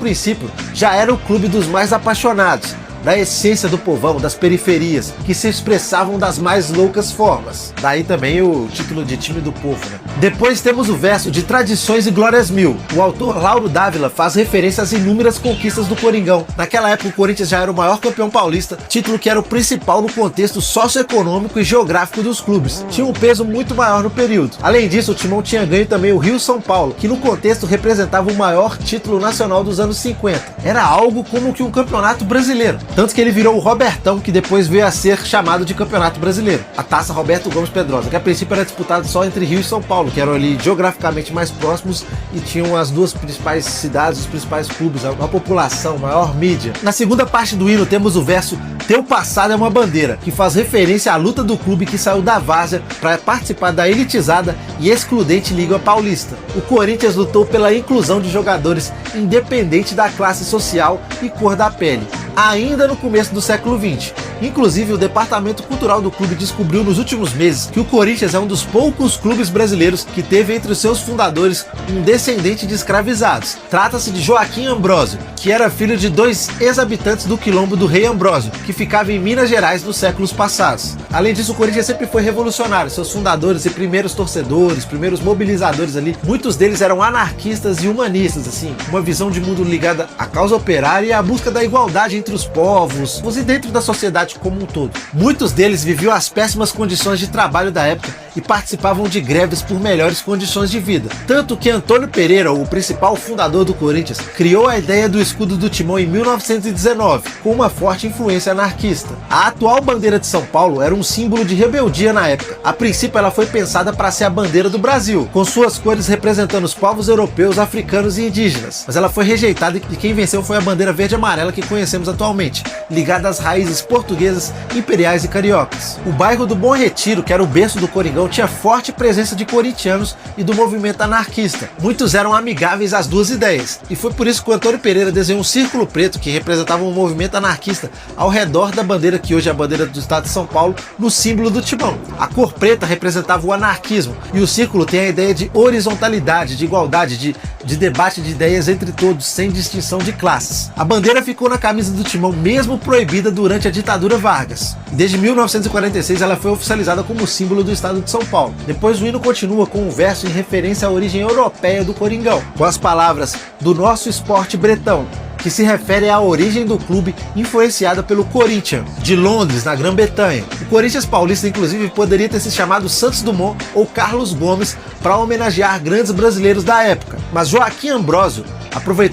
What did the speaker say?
princípio, já era o clube dos mais apaixonados, da essência do povão, das periferias, que se expressavam das mais loucas formas. Daí também o título de time do povo, né? Depois temos o verso de Tradições e Glórias Mil. O autor Lauro Dávila faz referência às inúmeras conquistas do Coringão. Naquela época o Corinthians já era o maior campeão paulista, título que era o principal no contexto socioeconômico e geográfico dos clubes. Tinha um peso muito maior no período. Além disso, o Timão tinha ganho também o Rio-São Paulo, que no contexto representava o maior título nacional dos anos 50. Era algo como que um campeonato brasileiro. Tanto que ele virou o Robertão, que depois veio a ser chamado de Campeonato Brasileiro. A Taça Roberto Gomes Pedrosa, que a princípio era disputada só entre Rio e São Paulo, que eram ali geograficamente mais próximos e tinham as duas principais cidades, os principais clubes, a população, maior mídia. Na segunda parte do hino temos o verso Teu Passado é uma Bandeira, que faz referência à luta do clube que saiu da várzea para participar da elitizada e excludente Liga Paulista. O Corinthians lutou pela inclusão de jogadores independente da classe social e cor da pele, ainda no começo do século XX. Inclusive, o departamento cultural do clube descobriu nos últimos meses que o Corinthians é um dos poucos clubes brasileiros que teve entre os seus fundadores um descendente de escravizados. Trata-se de Joaquim Ambrósio, que era filho de 2 ex-habitantes do quilombo do Rei Ambrósio, que ficava em Minas Gerais nos séculos passados. Além disso, o Corinthians sempre foi revolucionário. Seus fundadores e primeiros torcedores, primeiros mobilizadores ali, muitos deles eram anarquistas e humanistas, assim, uma visão de mundo ligada à causa operária e à busca da igualdade entre os povos e dentro da sociedade como um todo. Muitos deles viviam as péssimas condições de trabalho da época e participavam de greves por melhores condições de vida. Tanto que Antônio Pereira, o principal fundador do Corinthians, criou a ideia do escudo do Timão em 1919, com uma forte influência anarquista. A atual bandeira de São Paulo era um símbolo de rebeldia na época. A princípio ela foi pensada para ser a bandeira do Brasil, com suas cores representando os povos europeus, africanos e indígenas. Mas ela foi rejeitada e quem venceu foi a bandeira verde e amarela que conhecemos atualmente, ligada às raízes portuguesas, imperiais e cariocas. O bairro do Bom Retiro, que era o berço do Coringão, tinha forte presença de corintianos e do movimento anarquista. Muitos eram amigáveis às duas ideias, e foi por isso que o Antônio Pereira desenhou um círculo preto que representava um movimento anarquista ao redor da bandeira que hoje é a bandeira do estado de São Paulo, no símbolo do Timão. A cor preta representava o anarquismo, e o círculo tem a ideia de horizontalidade, de igualdade, de debate de ideias entre todos, sem distinção de classes. A bandeira ficou na camisa do Timão, mesmo proibida durante a ditadura Vargas. E desde 1946 ela foi oficializada como símbolo do estado de São Paulo. Depois o hino continua com um verso em referência à origem europeia do Coringão, com as palavras do nosso esporte bretão, que se refere à origem do clube influenciada pelo Corinthians, de Londres, na Grã-Bretanha. O Corinthians paulista, inclusive, poderia ter se chamado Santos Dumont ou Carlos Gomes para homenagear grandes brasileiros da época, mas Joaquim Ambrósio aproveitou